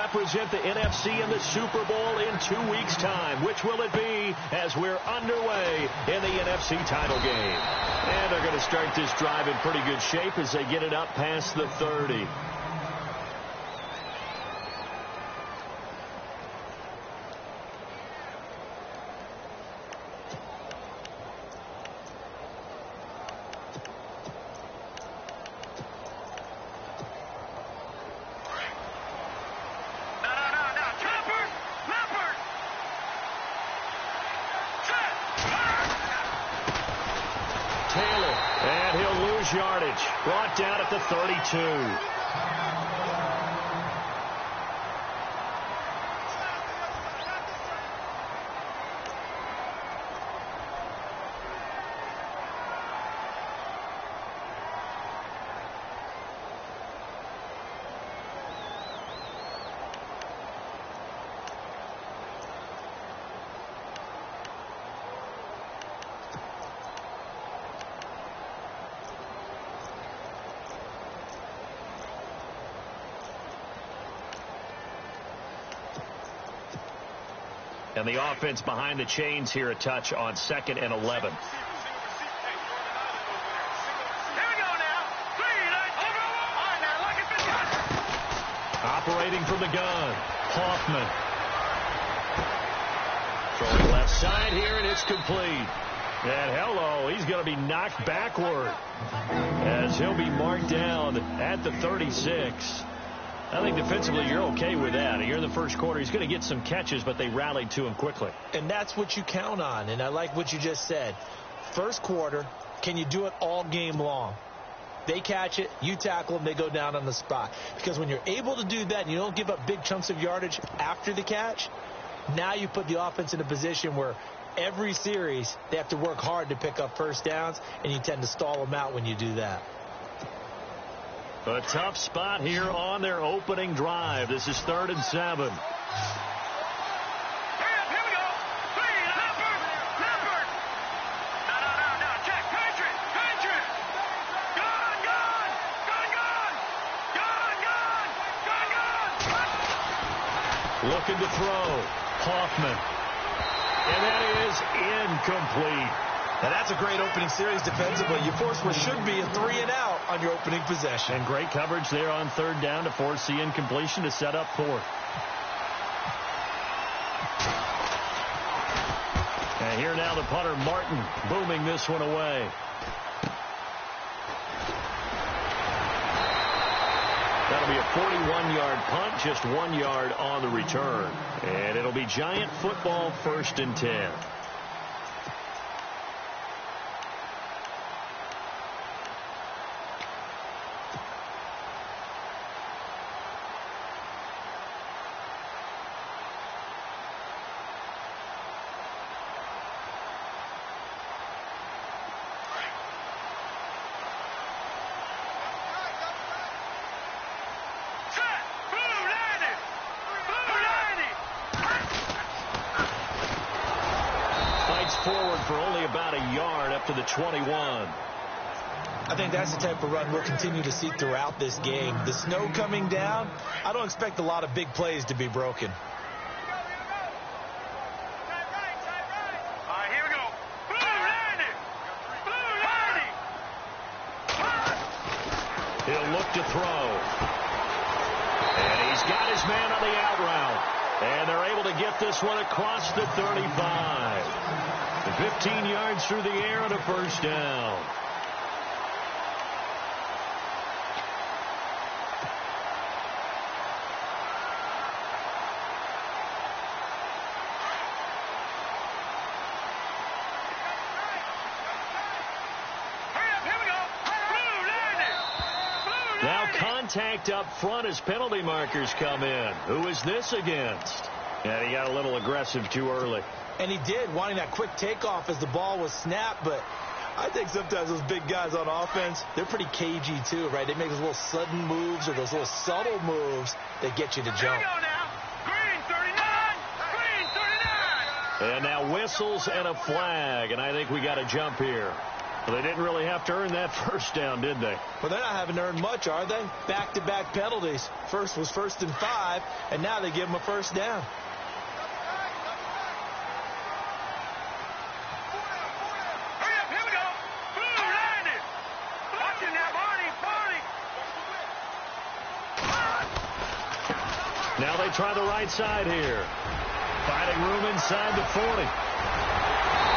represent the NFC in the Super Bowl in 2 weeks' time. Which will it be as we're underway in the NFC title game? And they're going to start this drive in pretty good shape as they get it up past the 30. Yardage brought down at the 32. And the offense behind the chains here a touch on 2nd and 11. Operating from the gun, Hoffman. Throwing left side here, and it's complete. And hello, he's going to be knocked backward as he'll be marked down at the 36. I think defensively you're okay with that. Here in the first quarter, he's going to get some catches, but they rallied to him quickly. And that's what you count on, and I like what you just said. First quarter, can you do it all game long? They catch it, you tackle them, they go down on the spot. Because when you're able to do that and you don't give up big chunks of yardage after the catch, now you put the offense in a position where every series they have to work hard to pick up first downs, and you tend to stall them out when you do that. A tough spot here on their opening drive. This is 3rd and 7. Looking to throw. Hoffman. And that is incomplete. And that's a great opening series defensively. You force what should be a 3-and-out on your opening possession. And great coverage there on 3rd down to force the incompletion to set up 4th. And here now the punter, Martin, booming this one away. That'll be a 41-yard punt, just 1 yard on the return. And it'll be Giant football, 1st and 10. Forward for only about a yard up to the 21. I think that's the type of run we'll continue to see throughout this game. The snow coming down, I don't expect a lot of big plays to be broken. Here we go. He'll look to throw. And he's got his man on the out route. And they're able to get this one across the 35. 15 yards through the air and a first down. Now contact up front as penalty markers come in. Who is this against? And he got a little aggressive too early. And he did, wanting that quick takeoff as the ball was snapped. But I think sometimes those big guys on offense, they're pretty cagey too, right? They make those little sudden moves or those little subtle moves that get you to jump. Green 39! Green 39! And now whistles and a flag. And I think we got a jump here. Well, they didn't really have to earn that first down, did they? Well, they're not having to earn much, are they? Back-to-back penalties. First was 1st and 5, and now they give them a first down. Here we go. Blue, landed. Watch it now, Barney. Now they try the right side here. Finding room inside the 40.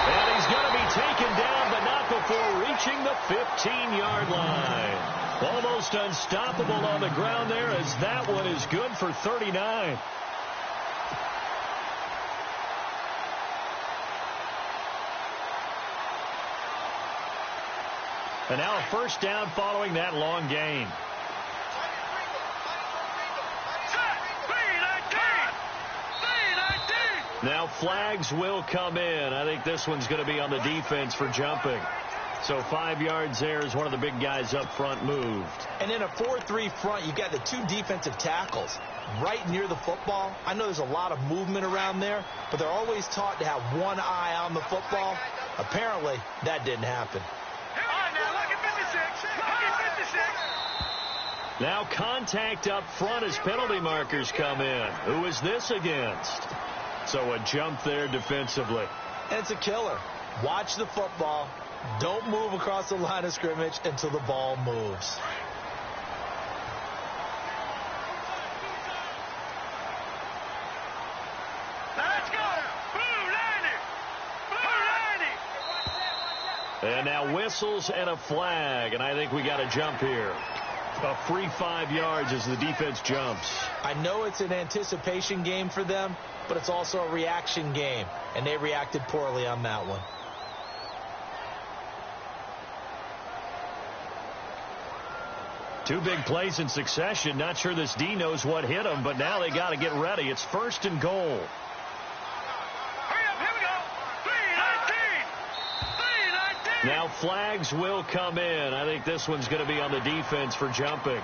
And he's going to be taken down, but not before reaching the 15-yard line. Almost unstoppable on the ground there, as that one is good for 39. And now a first down following that long gain. Now flags will come in. I think this one's going to be on the defense for jumping. So 5 yards there as one of the big guys up front moved. And in a 4-3 front, you've got the 2 defensive tackles right near the football. I know there's a lot of movement around there, but they're always taught to have one eye on the football. Apparently, that didn't happen. Now contact up front as penalty markers come in. Who is this against? So a jump there defensively. And it's a killer. Watch the football. Don't move across the line of scrimmage until the ball moves. Let's go. Blue, landed. And now whistles and a flag. And I think we got a jump here. A free 5 yards as the defense jumps. I know it's an anticipation game for them, but it's also a reaction game, and they reacted poorly on that one. Two big plays in succession. Not sure this D knows what hit him, but now they got to get ready. It's 1st and goal. Now flags will come in. I think this one's going to be on the defense for jumping.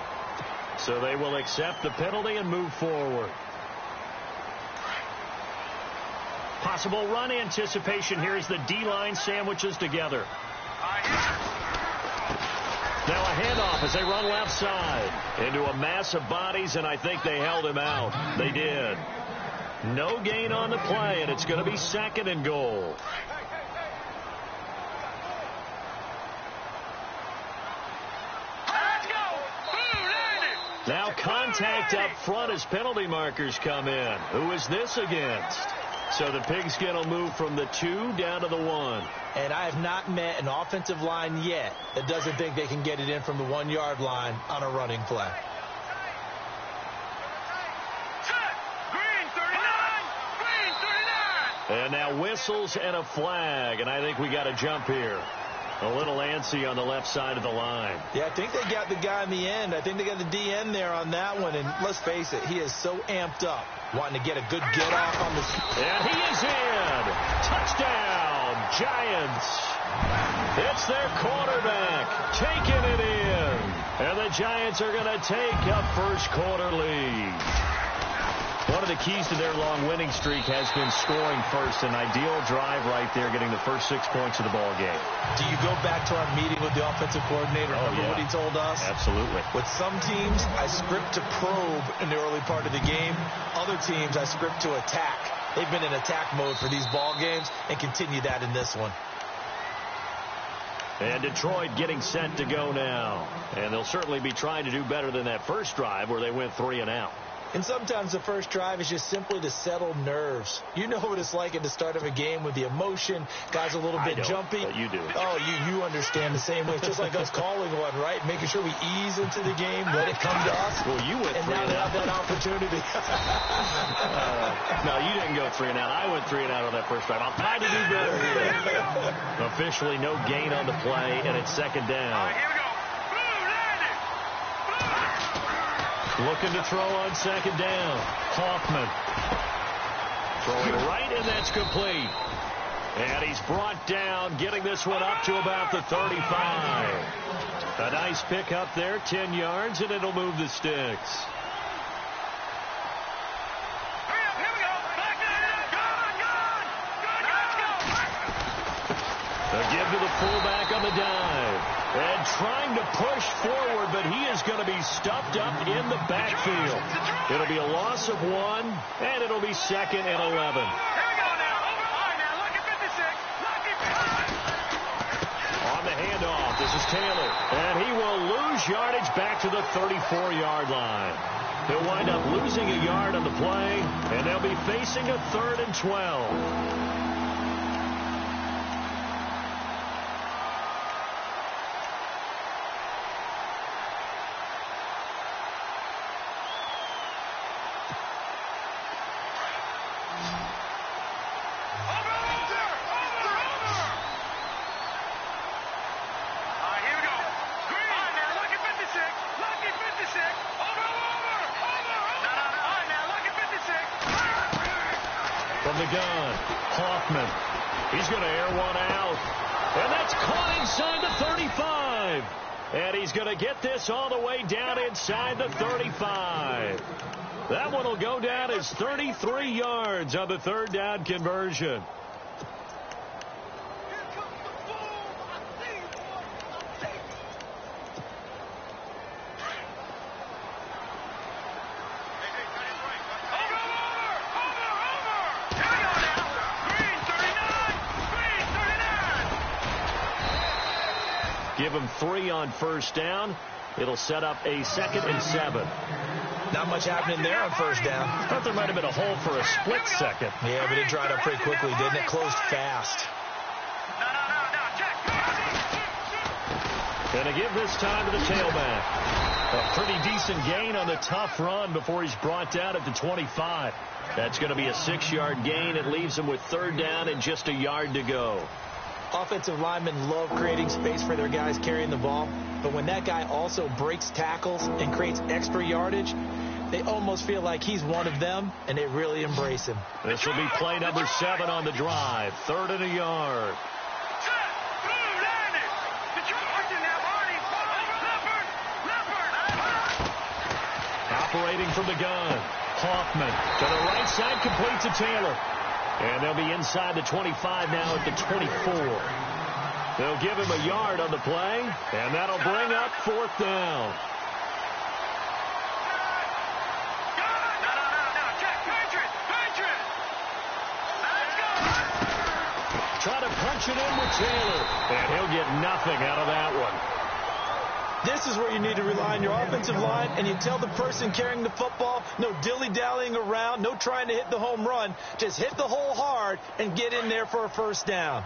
So they will accept the penalty and move forward. Possible run anticipation here as the D-line sandwiches together. Now a handoff as they run left side into a mass of bodies, and I think they held him out. They did. No gain on the play, and it's going to be 2nd and goal. Now contact up front as penalty markers come in. Who is this against? So the pigskin will move from the 2 down to the 1. And I have not met an offensive line yet that doesn't think they can get it in from the 1-yard line on a running play. Green 39. And now whistles and a flag, and I think we got a jump here. A little antsy on the left side of the line. Yeah, I think they got the guy in the end. I think they got the DN there on that one. And let's face it, he is so amped up, wanting to get a good get off on this. And he is in. Touchdown, Giants. It's their quarterback taking it in. And the Giants are going to take a first quarter lead. One of the keys to their long winning streak has been scoring first. An ideal drive right there, getting the first 6 points of the ball game. Do you go back to our meeting with the offensive coordinator? Remember what he told us? Absolutely. With some teams, I script to probe in the early part of the game. Other teams, I script to attack. They've been in attack mode for these ball games and continue that in this one. And Detroit getting set to go now. And they'll certainly be trying to do better than that first drive where they went 3 and out. And sometimes the first drive is just simply to settle nerves. You know what it's like at the start of a game with the emotion. Guys a little bit jumpy. But you do. Oh, you understand the same way. It's just like us calling one, right? Making sure we ease into the game, let it come to us. Well, you went 3 and now they have that opportunity. No, you didn't go 3 and out. I went 3 and out on that first drive. I'll try to do better here. Officially no gain on the play, and it's 2nd down. Here we go. Looking to throw on 2nd down. Hoffman throwing right, and that's complete. And he's brought down, getting this one up to about the 35. A nice pick up there, 10 yards, and it'll move the sticks. A give to the fullback on the dive. And trying to push forward, but he is going to be stuffed up in the backfield. It'll be a loss of 1, and it'll be 2nd and 11. On the handoff, this is Taylor. And he will lose yardage back to the 34-yard line. He'll wind up losing a yard on the play, and they'll be facing a 3rd and 12. From the gun, Hoffman. He's going to air one out. And that's caught inside the 35. And he's going to get this all the way down inside the 35. That one will go down as 33 yards on the 3rd down conversion. Give him 3 on 1st down. It'll set up a 2nd and 7. Not much happening there on 1st down. Thought there might have been a hole for a split second. Yeah, but it dried up pretty quickly, didn't it? Closed fast. Gonna give this time to the tailback. A pretty decent gain on the tough run before he's brought down at the 25. That's going to be a 6-yard gain. It leaves him with 3rd down and just a yard to go. Offensive linemen love creating space for their guys carrying the ball, but when that guy also breaks tackles and creates extra yardage, they almost feel like he's one of them, and they really embrace him. This will be play number 7 on the drive. 3rd and a yard. Operating from the gun. Hoffman to the right side, complete to Taylor. And they'll be inside the 25 now at the 24. They'll give him a yard on the play, and that'll bring up 4th down. Try to punch it in with Taylor, and he'll get nothing out of that one. This is where you need to rely on your offensive line, and you tell the person carrying the football, no dilly-dallying around, no trying to hit the home run. Just hit the hole hard and get in there for a 1st down.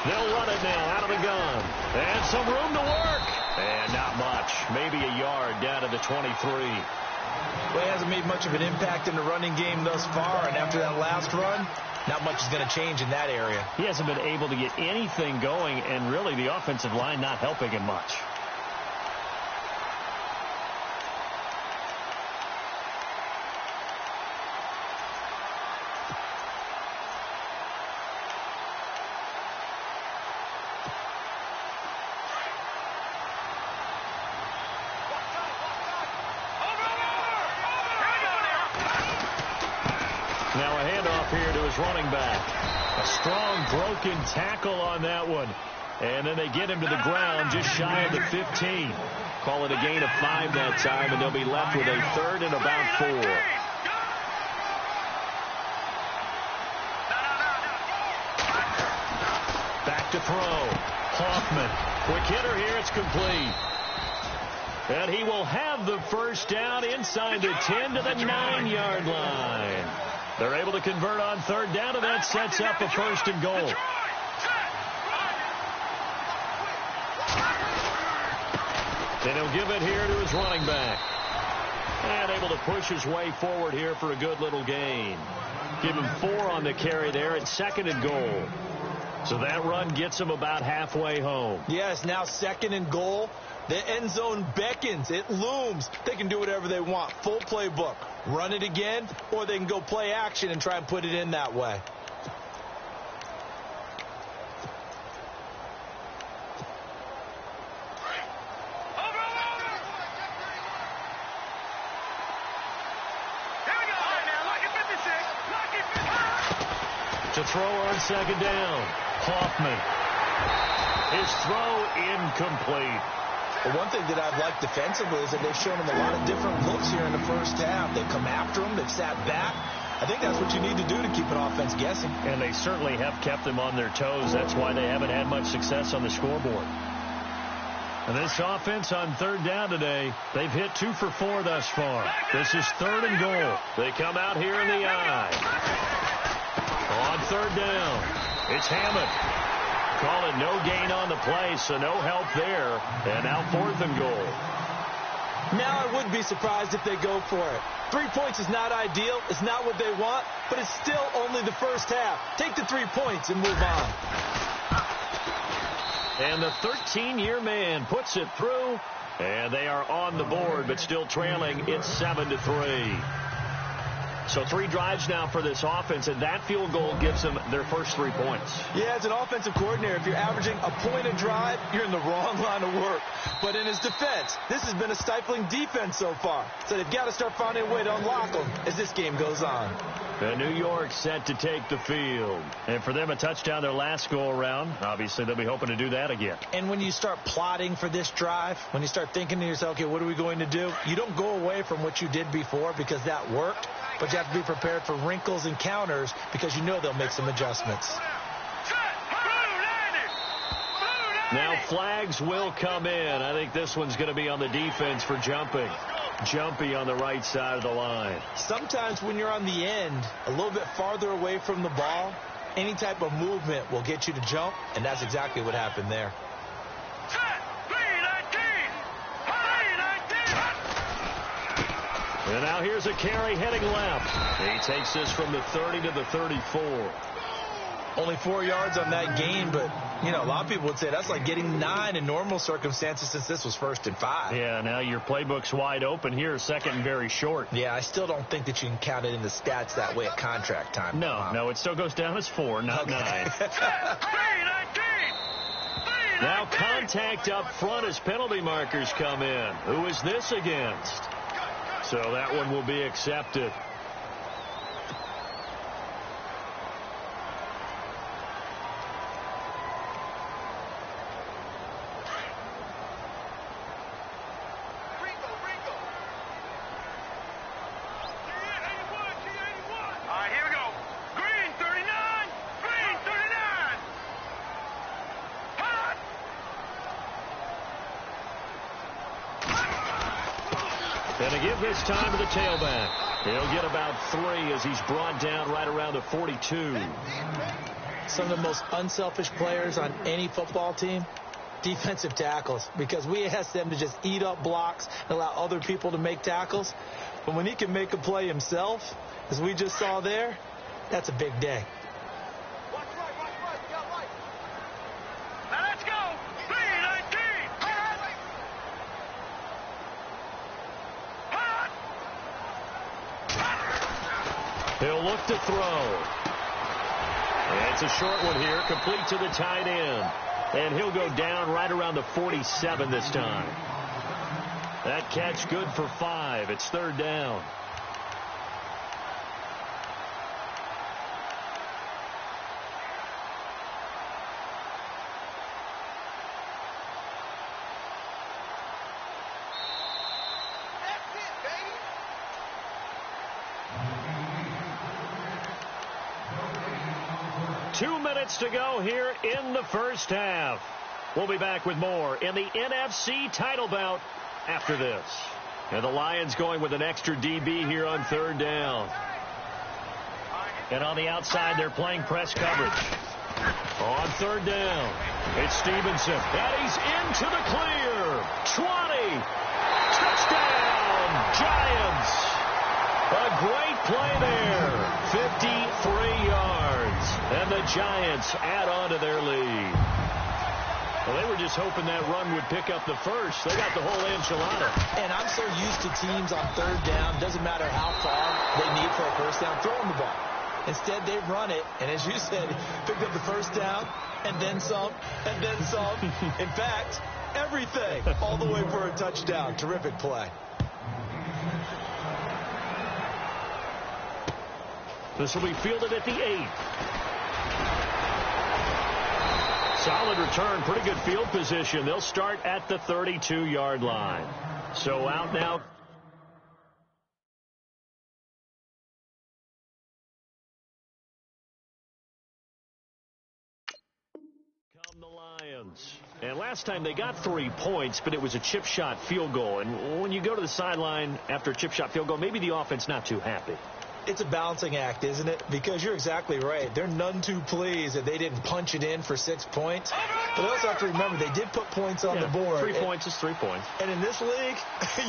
They'll run it now out of the gun. And some room to work. And not much. Maybe a yard down to the 23. Well, he hasn't made much of an impact in the running game thus far, and after that last run, not much is going to change in that area. He hasn't been able to get anything going, and really the offensive line not helping him much. Now a handoff here to his running back. A strong broken tackle on that one. And then they get him to the ground just shy of the 15. Call it a gain of 5 that time, and they'll be left with a 3rd and about 4. Back to throw. Hoffman. Quick hitter here. It's complete. And he will have the 1st down inside the 10 to the 9-yard line. They're able to convert on 3rd down, and that sets up a 1st and goal. Then he'll give it here to his running back. And able to push his way forward here for a good little gain. Give him 4 on the carry there at 2nd and goal. So that run gets him about halfway home. Yes, now 2nd and goal. The end zone beckons. It looms. They can do whatever they want. Full playbook. Run it again, or they can go play action and try and put it in that way. To throw on second down. Hoffman. His throw incomplete. Well, one thing that I've liked defensively is that they've shown him a lot of different looks here in the first half. They've come after him. They've sat back. I think that's what you need to do to keep an offense guessing. And they certainly have kept them on their toes. That's why they haven't had much success on the scoreboard. And this offense on third down today, they've hit 2 for 4 thus far. This is 3rd and goal. They come out here in the I. On third down, it's Hammond. Call it no gain on the play, so no help there. And now 4th and goal. Now I would be surprised if they go for it. 3 points is not ideal. It's not what they want, but it's still only the first half. Take the 3 points and move on. And the 13-year man puts it through, and they are on the board, but still trailing. It's 7-3. So 3 drives now for this offense, and that field goal gives them their first 3 points. Yeah, as an offensive coordinator, if you're averaging a point a drive, you're in the wrong line of work. But in his defense, this has been a stifling defense so far. So they've got to start finding a way to unlock them as this game goes on. And New York set to take the field. And for them, a touchdown their last go-around. Obviously, they'll be hoping to do that again. And when you start plotting for this drive, when you start thinking to yourself, okay, what are we going to do? You don't go away from what you did before because that worked. But you have to be prepared for wrinkles and counters because you know they'll make some adjustments. Now flags will come in. I think this one's going to be on the defense for jumping. Jumpy on the right side of the line. Sometimes when you're on the end, a little bit farther away from the ball, any type of movement will get you to jump, and that's exactly what happened there. And now here's a carry heading left. He takes this from the 30 to the 34. Only 4 yards on that gain, but, you know, a lot of people would say that's like getting 9 in normal circumstances since this was 1st and 5. Yeah, now your playbook's wide open here, 2nd and very short. Yeah, I still don't think that you can count it in the stats that way at contract time. No, it still goes down as 4, not 9. Now contact up front as penalty markers come in. Who is this against? So that one will be accepted. And to give this time to the tailback. He'll get about 3 as he's brought down right around the 42. Some of the most unselfish players on any football team, defensive tackles, because we ask them to just eat up blocks and allow other people to make tackles. But when he can make a play himself, as we just saw there, that's a big day. He'll look to throw. And it's a short one here, complete to the tight end. And he'll go down right around the 47 this time. That catch good for 5. It's 3rd down. To go here in the first half. We'll be back with more in the NFC title bout after this. And the Lions going with an extra DB here on 3rd down. And on the outside, they're playing press coverage. On 3rd down, it's Stevenson. And he's into the clear. 20. Touchdown, Giants. A great play there. 53 yards. And the Giants add on to their lead. Well, they were just hoping that run would pick up the first. They got the whole enchilada. And I'm so used to teams on 3rd down, doesn't matter how far they need for a first down, throwing the ball. Instead, they run it, and as you said, picked up the first down, and then some, and then some. In fact, everything, all the way for a touchdown. Terrific play. This will be fielded at the 8. Solid return, pretty good field position. They'll start at the 32-yard line. So out now. Come the Lions. And last time they got 3 points, but it was a chip shot field goal. And when you go to the sideline after a chip shot field goal, maybe the offense not too happy. It's a balancing act, isn't it? Because you're exactly right. They're none too pleased that they didn't punch it in for 6 points. But they also have to remember they did put points on the board. 3 points is 3 points. And in this league,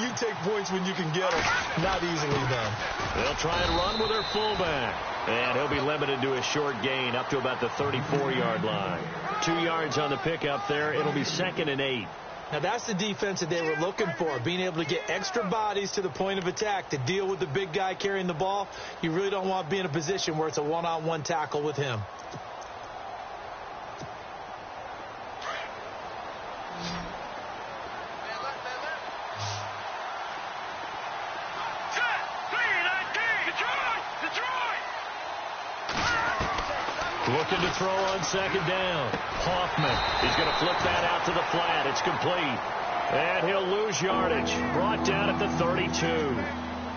you take points when you can get them. Not easily done. They'll try and run with their fullback. And he'll be limited to a short gain up to about the 34-yard line. 2 yards on the pickup there. It'll be 2nd and 8. Now, that's the defense that they were looking for, being able to get extra bodies to the point of attack to deal with the big guy carrying the ball. You really don't want to be in a position where it's a one-on-one tackle with him. Looking to throw on 2nd down. Hoffman. He's going to flip that out to the flat. It's complete. And he'll lose yardage. Brought down at the 32.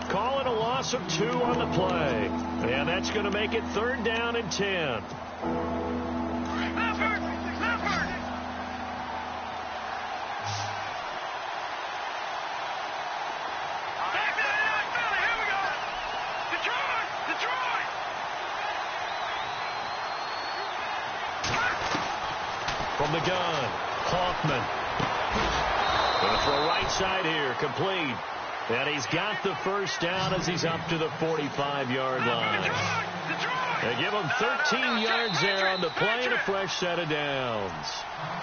Calling a loss of 2 on the play. And that's going to make it 3rd down and 10. From the gun, Hoffman. Going to throw right side here, complete. And he's got the 1st down as he's up to the 45-yard line. They give him 13 yards there on the play and a fresh set of downs.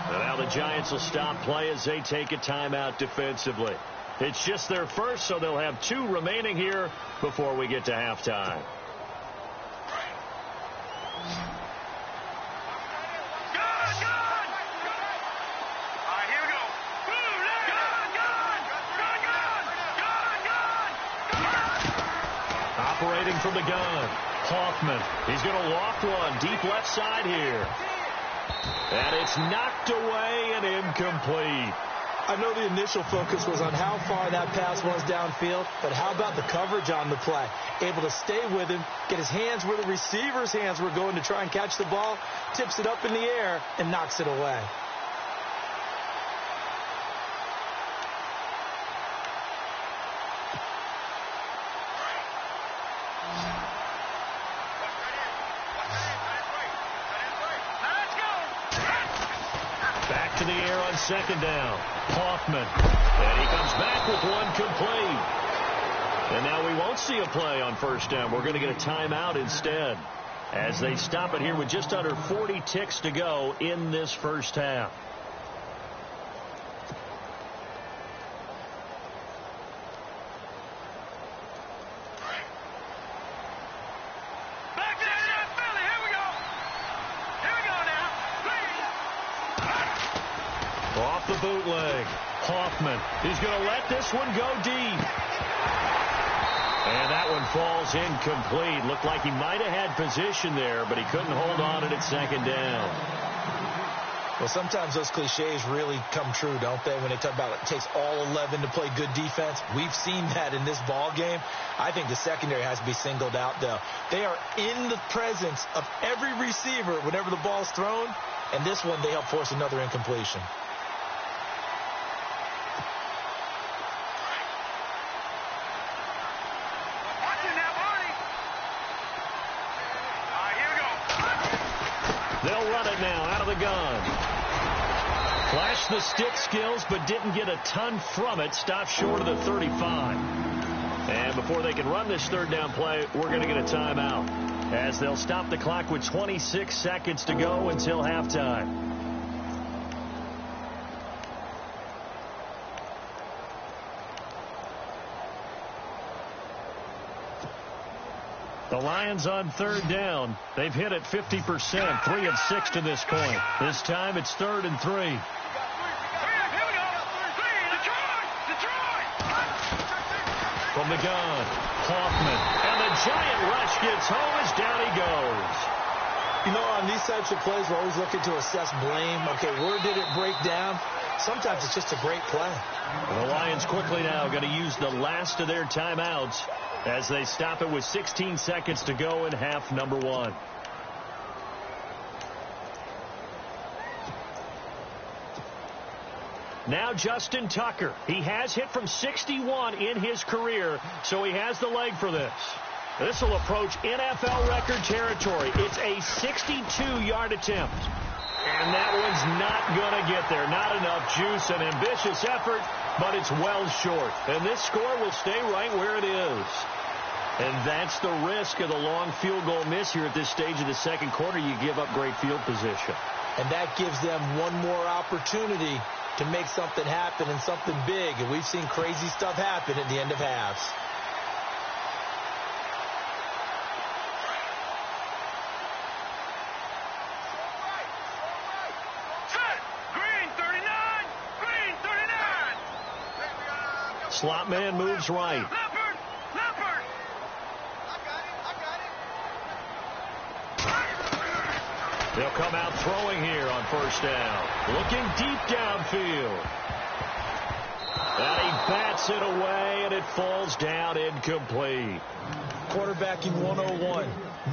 And now the Giants will stop play as they take a timeout defensively. It's just their first, so they'll have 2 remaining here before we get to halftime. Operating from the gun, Hoffman. He's going to loft one deep left side here. And it's knocked away and incomplete. I know the initial focus was on how far that pass was downfield, but how about the coverage on the play? Able to stay with him, get his hands where the receiver's hands were going to try and catch the ball, tips it up in the air, and knocks it away. Back to the air on 2nd down. Hoffman. And he comes back with one complete. And now we won't see a play on 1st down. We're going to get a timeout instead as they stop it here with just under 40 ticks to go in this first half. Off the bootleg. Hoffman. He's going to let this one go deep. And that one falls incomplete. Looked like he might have had position there, but he couldn't hold on it at 2nd down. Well, sometimes those cliches really come true, don't they? When they talk about it takes all 11 to play good defense. We've seen that in this ball game. I think the secondary has to be singled out, though. They are in the presence of every receiver whenever the ball's thrown. And this one, they help force another incompletion. They'll run it now out of the gun. Flashed the stick skills, but didn't get a ton from it. Stopped short of the 35. And before they can run this 3rd down play, we're going to get a timeout, as they'll stop the clock with 26 seconds to go until halftime. The Lions on 3rd down. They've hit it 50%, 3 of 6 to this point. This time it's 3rd and 3. From the gun, Hoffman. And the giant rush gets home as down he goes. You know, on these types of plays, we're always looking to assess blame. Okay, where did it break down? Sometimes it's just a great play. The Lions quickly now going to use the last of their timeouts as they stop it with 16 seconds to go in half number 1. Now Justin Tucker. He has hit from 61 in his career, so he has the leg for this. This will approach NFL record territory. It's a 62-yard attempt. And that one's not going to get there. Not enough juice, an ambitious effort, but it's well short. And this score will stay right where it is. And that's the risk of the long field goal miss here at this stage of the second quarter. You give up great field position. And that gives them one more opportunity to make something happen and something big. And we've seen crazy stuff happen at the end of halves. Slot man moves right. Leopard! They'll come out throwing here on first down. Looking deep downfield. And he bats it away, and it falls down incomplete. Quarterbacking 101.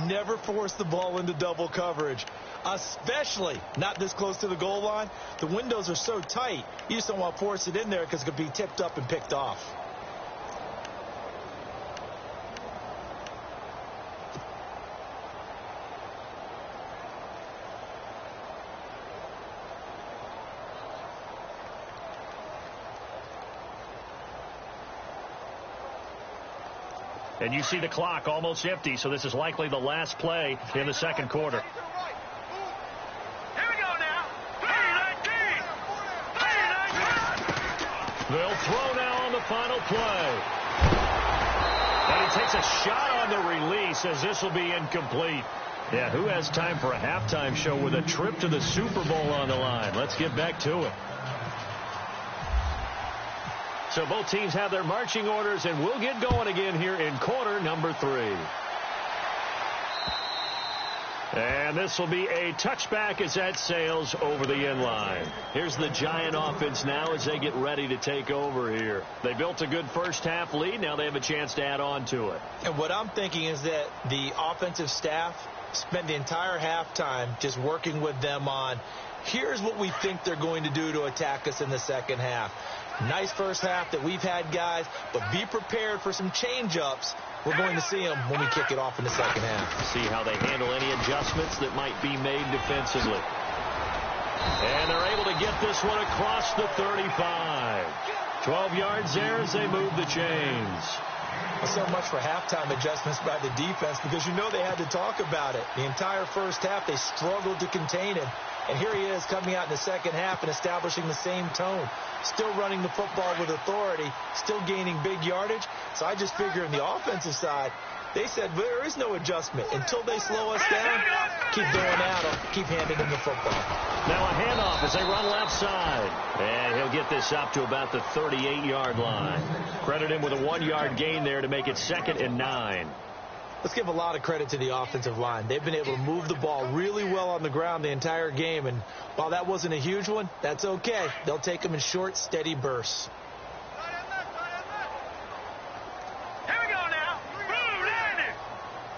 Never force the ball into double coverage, especially not this close to the goal line. The windows are so tight, you just don't want to force it in there because it could be tipped up and picked off. And you see the clock almost empty, so this is likely the last play in the second quarter. Here we go now. 3-19. They'll throw now on the final play. And he takes a shot on the release as this will be incomplete. Yeah, who has time for a halftime show with a trip to the Super Bowl on the line? Let's get back to it. So both teams have their marching orders, and we'll get going again here in quarter number 3. And this will be a touchback as that sails over the end line. Here's the Giant offense now as they get ready to take over here. They built a good first half lead. Now they have a chance to add on to it. And what I'm thinking is that the offensive staff spend the entire halftime just working with them on, here's what we think they're going to do to attack us in the second half. Nice first half that we've had, guys, but be prepared for some change-ups. We're going to see them when we kick it off in the second half. See how they handle any adjustments that might be made defensively. And they're able to get this one across the 35. 12 yards there as they move the chains. Well, so much for halftime adjustments by the defense, because you know they had to talk about it. The entire first half, they struggled to contain him. And here he is coming out in the second half and establishing the same tone. Still running the football with authority, still gaining big yardage. So I just figure on the offensive side, they said there is no adjustment. Until they slow us down, keep going at them, keep handing them the football. Now a handoff as they run left side. And he'll get this up to about the 38-yard line. Credit him with a 1-yard gain there to make it 2nd and 9. Let's give a lot of credit to the offensive line. They've been able to move the ball really well on the ground the entire game. And while that wasn't a huge one, that's okay. They'll take them in short, steady bursts. Here we go now. Blue 90.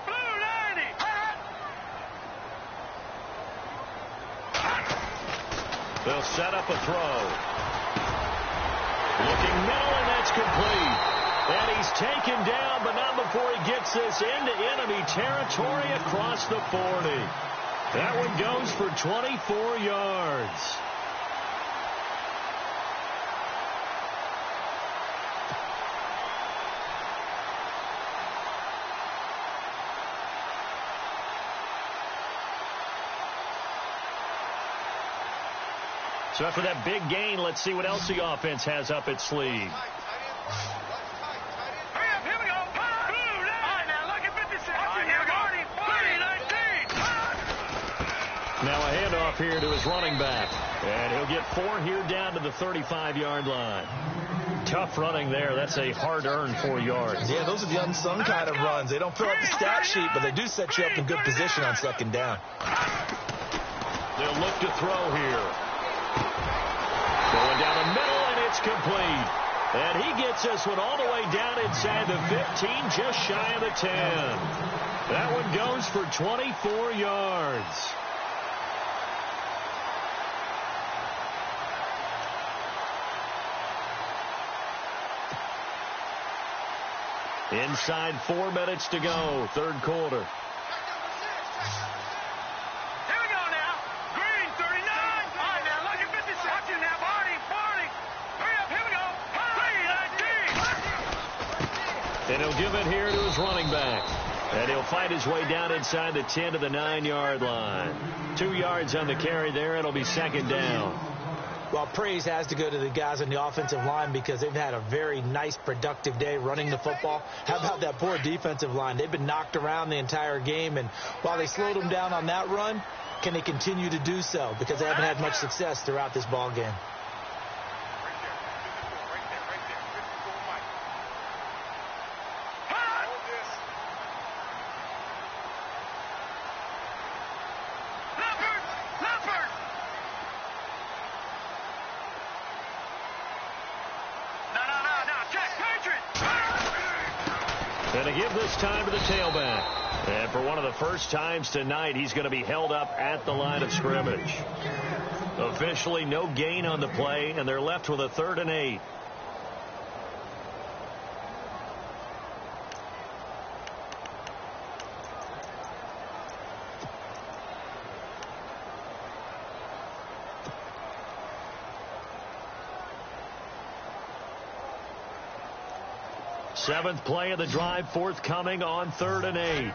Blue 90. They'll set up a throw. Looking middle, and that's complete. And he's taken down, but not before he gets this into enemy territory across the 40. That one goes for 24 yards. So after that big gain, let's see what else the offense has up its sleeve. Now a handoff here to his running back. And he'll get 4 here down to the 35-yard line. Tough running there. That's a hard-earned 4 yards. Yeah, those are the unsung kind of runs. They don't fill up the stat sheet, but they do set you up in good position on second down. They'll look to throw here. Going down the middle, and it's complete. And he gets this one all the way down inside the 15, just shy of the 10. That one goes for 24 yards. Inside 4 minutes to go, third quarter. Here we go now. Green, 39. All right, now, look at 56. Watching now, Barney. Hurry up, here we go. Green, 19. And he'll give it here to his running back. And he'll fight his way down inside the 10 to the 9-yard line. 2 yards on the carry there. It'll be second down. Well, praise has to go to the guys on the offensive line because they've had a very nice, productive day running the football. How about that poor defensive line? They've been knocked around the entire game, and while they slowed them down on that run, can they continue to do so? Because they haven't had much success throughout this ball game. And to give this time to the tailback. And for one of the first times tonight, he's going to be held up at the line of scrimmage. Officially no gain on the play, and they're left with a 3rd and 8. Seventh play of the drive forthcoming on 3rd and 8. Here we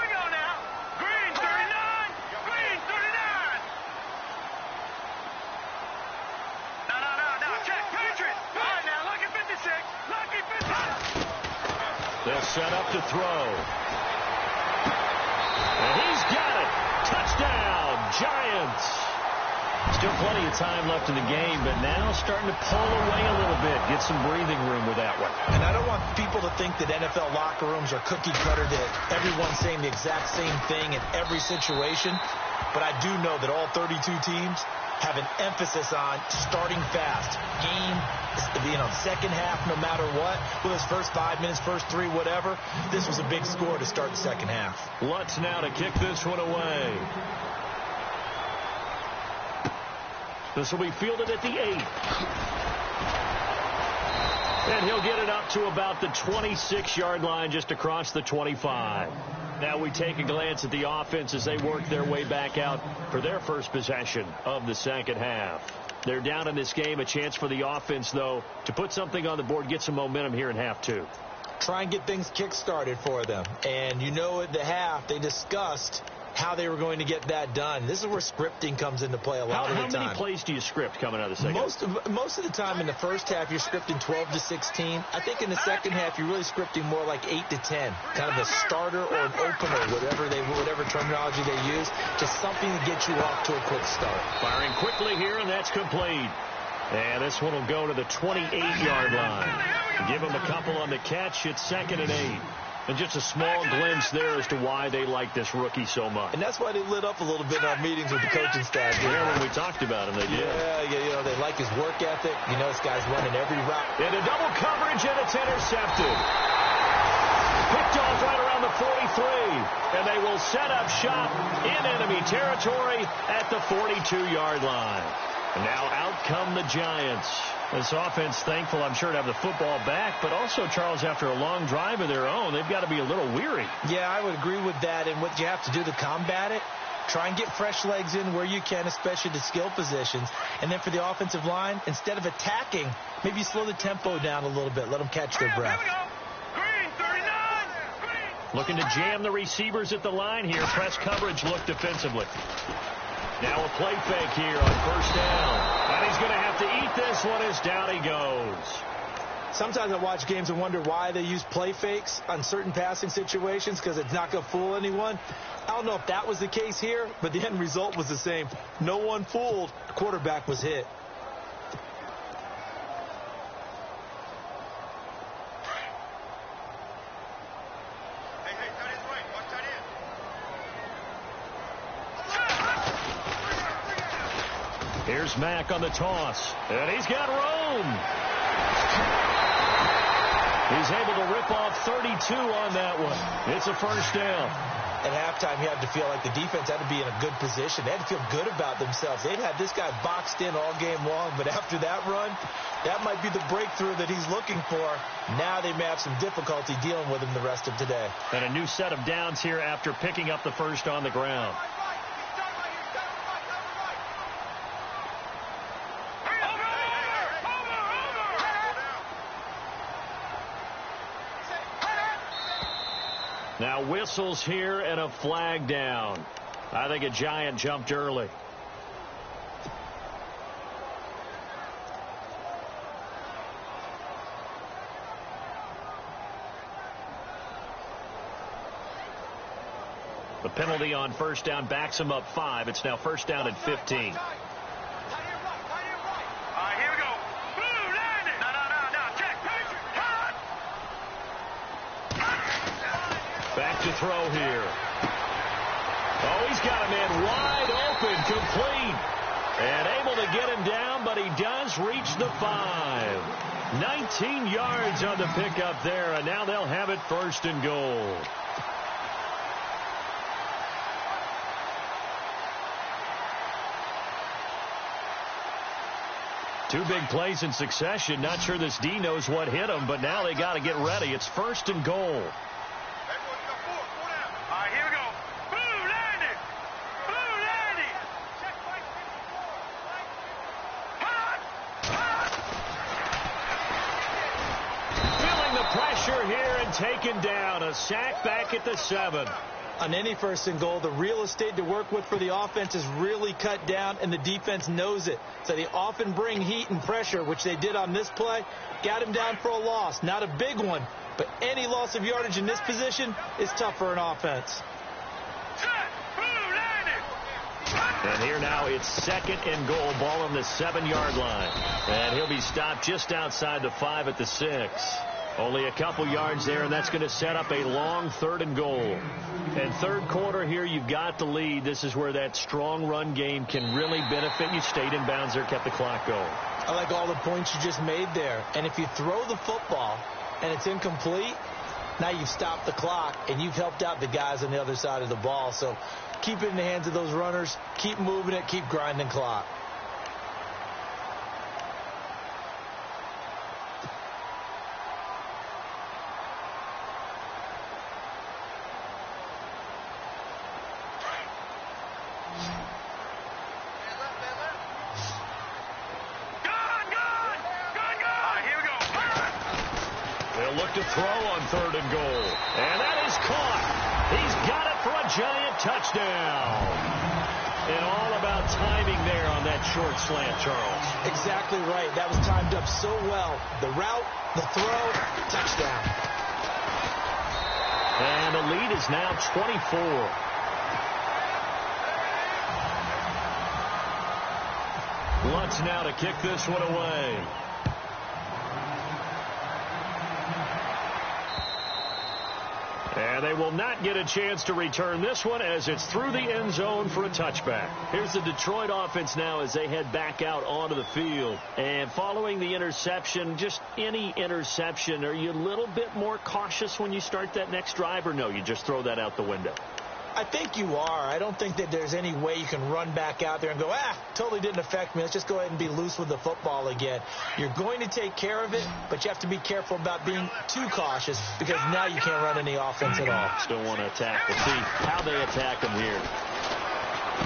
go now. Green, 39. Green, 39. No. Check. Patriots. All right, now, look at 56. Lucky 56. They'll set up to throw. And he's got it. Touchdown, Giants. Still plenty of time left in the game, but now starting to pull away a little bit. Get some breathing room with that one. And I don't want people to think that NFL locker rooms are cookie cutter, that everyone's saying the exact same thing in every situation. But I do know that all 32 teams have an emphasis on starting fast. Game, second half, no matter what. With his first 5 minutes, first 3, whatever. This was a big score to start the second half. Lutz now to kick this one away. This will be fielded at the 8. And he'll get it up to about the 26-yard line, just across the 25. Now we take a glance at the offense as they work their way back out for their first possession of the second half. They're down in this game. A chance for the offense, though, to put something on the board, get some momentum here in half 2. Try and get things kick-started for them. And you know at the half, they discussed how they were going to get that done. This is where scripting comes into play a lot of the time. How many plays do you script coming out of the second half? Most of the time in the first half, you're scripting 12 to 16. I think in the second half, you're really scripting more like 8 to 10. Kind of a starter or an opener, whatever terminology they use. Just something to get you off to a quick start. Firing quickly here, and that's complete. And this one will go to the 28-yard line. Give them a couple on the catch. It's 2nd and 8. And just a small glimpse there as to why they like this rookie so much. And that's why they lit up a little bit in our meetings with the coaching staff. Yeah, when we talked about him, they did. Yeah, they like his work ethic. You know, this guy's running every route. Into double coverage, and it's intercepted. Picked off right around the 43. And they will set up shop in enemy territory at the 42-yard line. And now out come the Giants. This offense, thankful, I'm sure, to have the football back, but also, Charles, after a long drive of their own, they've got to be a little weary. Yeah, I would agree with that, and what you have to do to combat it, try and get fresh legs in where you can, especially the skill positions, and then for the offensive line, instead of attacking, maybe slow the tempo down a little bit, let them catch their breath. Green, 39. Looking to jam the receivers at the line here. Press coverage look defensively. Now a play fake here on first down. And he's going to have to eat this one as down he goes. Sometimes I watch games and wonder why they use play fakes on certain passing situations because it's not going to fool anyone. I don't know if that was the case here, but the end result was the same. No one fooled. The quarterback was hit. Here's Mack on the toss. And he's got room. He's able to rip off 32 on that one. It's a first down. At halftime, you had to feel like the defense had to be in a good position. They had to feel good about themselves. They'd had this guy boxed in all game long, but after that run, that might be the breakthrough that he's looking for. Now they may have some difficulty dealing with him the rest of today. And a new set of downs here after picking up the first on the ground. Now whistles here and a flag down. I think a Giant jumped early. The penalty on first down backs him up 5. It's now first down and 15. Back to throw here. Oh, he's got a man wide open, complete. And able to get him down, but he does reach the 5. 19 yards on the pickup there, and now they'll have it first and goal. Two big plays in succession. Not sure this D knows what hit him, but now they got to get ready. It's first and goal. Here and taken down. A sack back at the 7. On any first and goal, the real estate to work with for the offense is really cut down, and the defense knows it. So they often bring heat and pressure, which they did on this play. Got him down for a loss. Not a big one, but any loss of yardage in this position is tough for an offense. And here now it's second and goal. Ball on the 7-yard line. And he'll be stopped just outside the 5 at the 6. Only a couple yards there, and that's going to set up a long third and goal. And third quarter here, you've got the lead. This is where that strong run game can really benefit you. Stayed in bounds there, kept the clock going. I like all the points you just made there. And if you throw the football and it's incomplete, now you've stopped the clock and you've helped out the guys on the other side of the ball. So keep it in the hands of those runners. Keep moving it. Keep grinding clock. Look to throw on third and goal. And that is caught. He's got it for a Giant touchdown. And all about timing there on that short slant, Charles. Exactly right. That was timed up so well. The route, the throw, touchdown. And the lead is now 24. Lutz now to kick this one away. And they will not get a chance to return this one as it's through the end zone for a touchback. Here's the Detroit offense now as they head back out onto the field. And following the interception, just any interception, are you a little bit more cautious when you start that next drive, or no, you just throw that out the window? I think you are. I don't think that there's any way you can run back out there and go, totally didn't affect me. Let's just go ahead and be loose with the football again. You're going to take care of it, but you have to be careful about being too cautious because now you can't run any offense at all. Still want to attack. We'll see how they attack them here.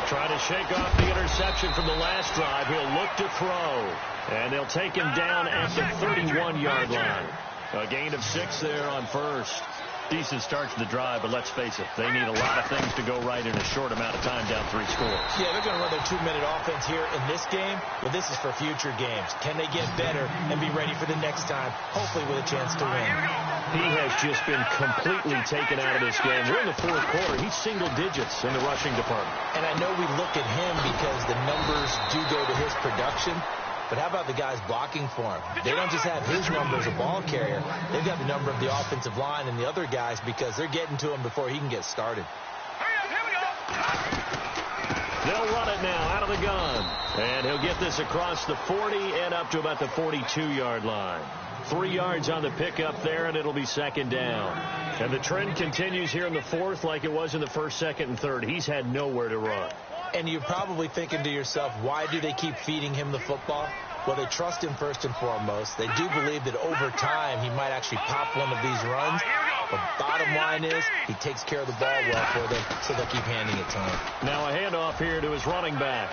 Trying to shake off the interception from the last drive. He'll look to throw. And they'll take him down at the 31-yard line. A gain of 6 there on first. Decent start to the drive, but let's face it, they need a lot of things to go right in a short amount of time, down 3 scores. Yeah, they're going to run their 2-minute offense here in this game, but this is for future games. Can they get better and be ready for the next time, hopefully with a chance to win? He has just been completely taken out of this game. We're in the fourth quarter. He's single digits in the rushing department. And I know we look at him because the numbers do go to his production. But how about the guys blocking for him? They don't just have his number as a ball carrier. They've got the number of the offensive line and the other guys because they're getting to him before he can get started. They'll run it now out of the gun. And he'll get this across the 40 and up to about the 42-yard line. 3 yards on the pickup there, and it'll be second down. And the trend continues here in the fourth like it was in the first, second, and third. He's had nowhere to run. And you're probably thinking to yourself, why do they keep feeding him the football? Well, they trust him first and foremost. They do believe that over time he might actually pop one of these runs. But bottom line is he takes care of the ball well for them, so they'll keep handing it to him. Now a handoff here to his running back.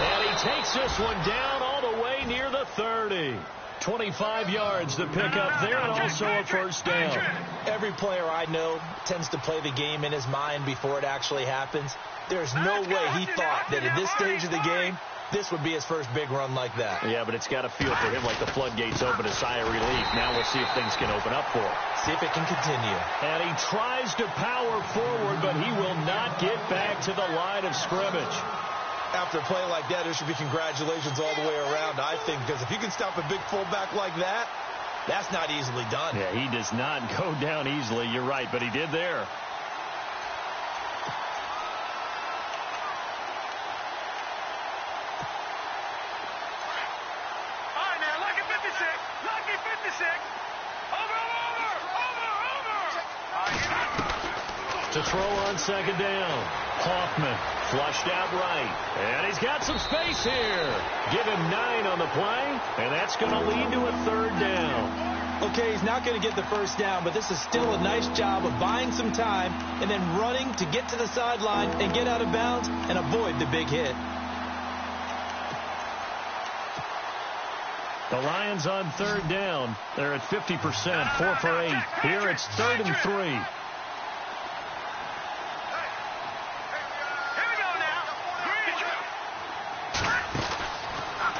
And he takes this one down all the way near the 30. 25 yards to pick up there, and also a first down. Every player I know tends to play the game in his mind before it actually happens. There's no way he thought that at this stage of the game, this would be his first big run like that. Yeah, but it's got to feel for him like the floodgates open, a sigh of relief. Now we'll see if things can open up for him. See if it can continue. And he tries to power forward, but he will not get back to the line of scrimmage. After a play like that, there should be congratulations all the way around, I think, because if you can stop a big fullback like that, that's not easily done. Yeah, he does not go down easily. You're right, but he did there. All right, now, lucky 56. Lucky 56. Over. To throw on second down. Hoffman flushed out right. And he's got some space here. Give him 9 on the play, and that's going to lead to a third down. Okay, he's not going to get the first down, but this is still a nice job of buying some time and then running to get to the sideline and get out of bounds and avoid the big hit. The Lions on third down. They're at 50%, 4 for 8. Here it's 3rd and 3.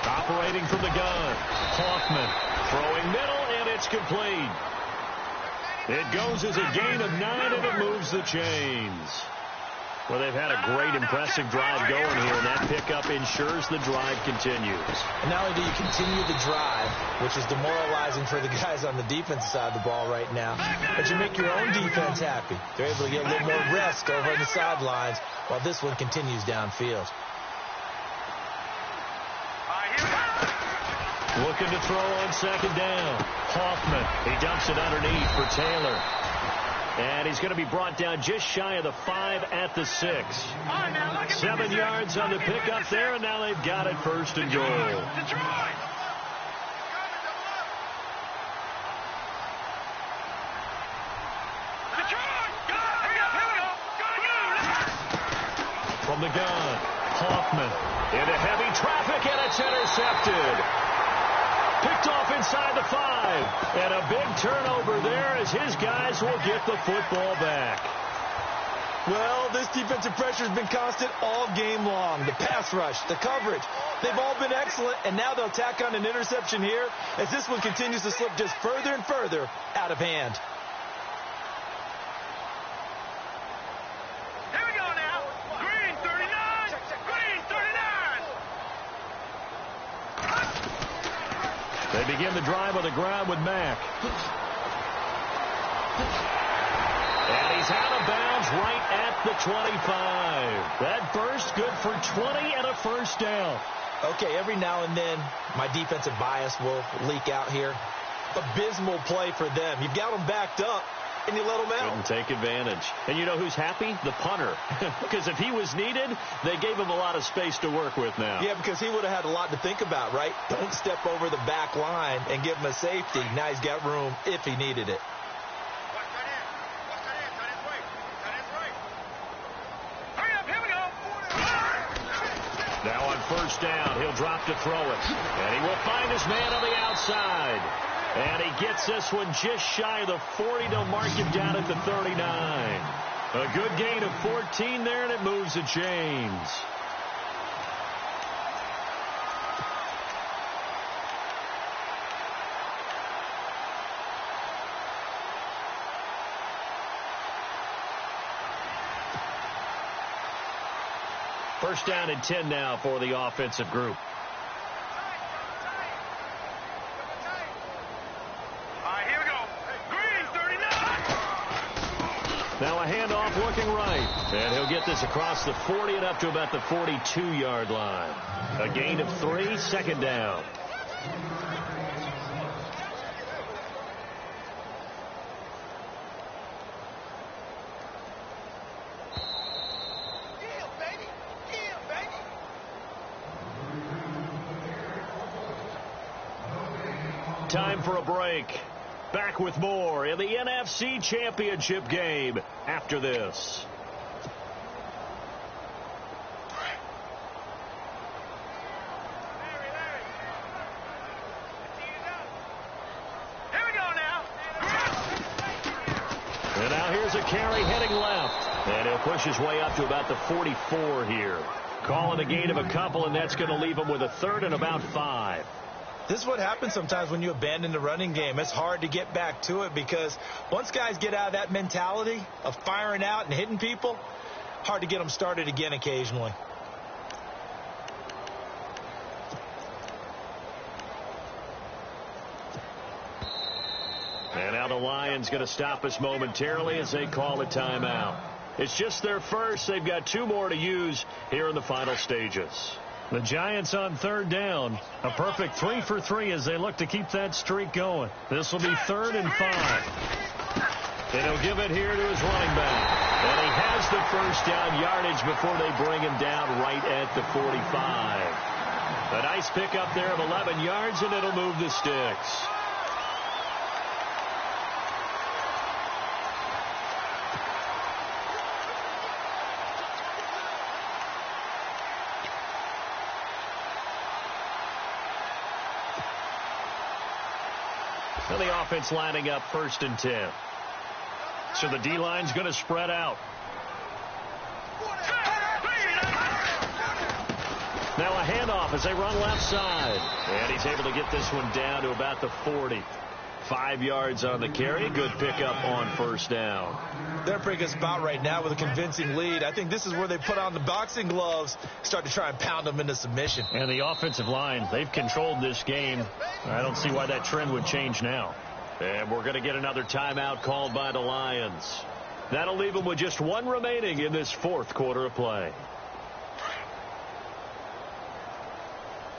Operating from the gun. Hoffman throwing middle, and it's complete. It goes as a gain of 9, and it moves the chains. Well, they've had a great, impressive drive going here, and that pickup ensures the drive continues. And not only do you continue the drive, which is demoralizing for the guys on the defensive side of the ball right now, but you make your own defense happy. They're able to get a little more rest over on the sidelines while this one continues downfield. Looking to throw on second down. Hoffman, he dumps it underneath for Taylor. And he's going to be brought down just shy of the 5 at the 6. 7 yards on the pickup there, and now they've got it 1st and goal. From the gun, Hoffman into heavy traffic, and it's intercepted. Picked off inside the 5. And a big turnover there as his guys will get the football back. Well, this defensive pressure has been constant all game long. The pass rush, the coverage, they've all been excellent, and now they'll tack on an interception here as this one continues to slip just further and further out of hand. Here we go now. Green 39. Green 39. They begin the drive on the ground with Mack. And he's out of bounds right at the 25. That burst good for 20 and a first down. Okay, every now and then my defensive bias will leak out here. Abysmal play for them. You've got them backed up, and you let them out. Couldn't take advantage. And you know who's happy? The punter. Because if he was needed, they gave him a lot of space to work with now. Yeah, because he would have had a lot to think about, right? Don't step over the back line and give him a safety. Now he's got room if he needed it. Now on first down, he'll drop to throw it. And he will find his man on the outside. And he gets this one just shy of the 40. They'll mark him down at the 39. A good gain of 14 there, and it moves the chains. First down and 10 now for the offensive group. Now a handoff looking right. And he'll get this across the 40 and up to about the 42-yard line. A gain of 3, 2nd down. Time for a break. Back with more in the NFC Championship game after this. Here we go now. And now here's a carry heading left. And he'll push his way up to about the 44 here. Calling a gain of a couple, and that's going to leave him with a 3rd and about 5. This is what happens sometimes when you abandon the running game. It's hard to get back to it because once guys get out of that mentality of firing out and hitting people, hard to get them started again occasionally. And now the Lions going to stop us momentarily as they call a timeout. It's just their first. They've got 2 more to use here in the final stages. The Giants on 3rd down. A perfect 3 for 3 as they look to keep that streak going. This will be 3rd and 5. And he'll give it here to his running back. And he has the first down yardage before they bring him down right at the 45. A nice pickup there of 11 yards, and it'll move the sticks. The offense lining up 1st and 10. So the D-line's going to spread out. Now a handoff as they run left side. And he's able to get this one down to about the 40. 5 yards on the carry. Good pickup on 1st down. They're a pretty good spot right now with a convincing lead. I think this is where they put on the boxing gloves, start to try and pound them into submission. And the offensive line, they've controlled this game. I don't see why that trend would change now. And we're going to get another timeout called by the Lions. That'll leave them with just 1 remaining in this 4th quarter of play.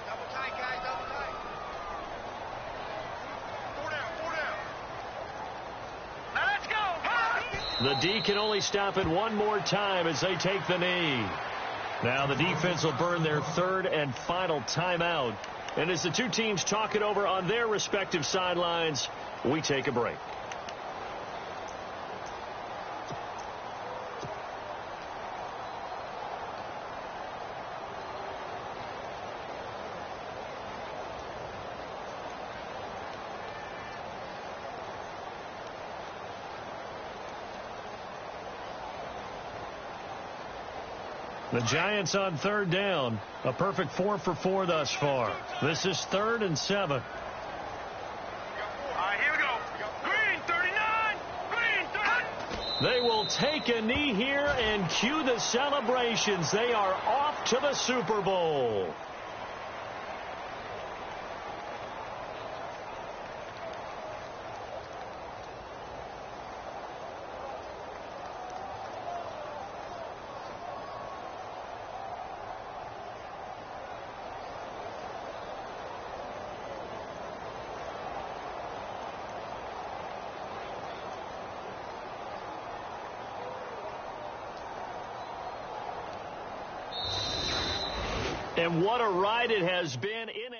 Double tight, guys, double tight. 4 down, 4 down. Now let's go. The D can only stop it 1 more time as they take the knee. Now the defense will burn their 3rd and final timeout. And as the 2 teams talk it over on their respective sidelines, we take a break. The Giants on 3rd down. A perfect 4 for 4 thus far. This is 3rd and 7. All right, here we go. Green 39. Green 39. They will take a knee here and cue the celebrations. They are off to the Super Bowl. And what a ride it has been in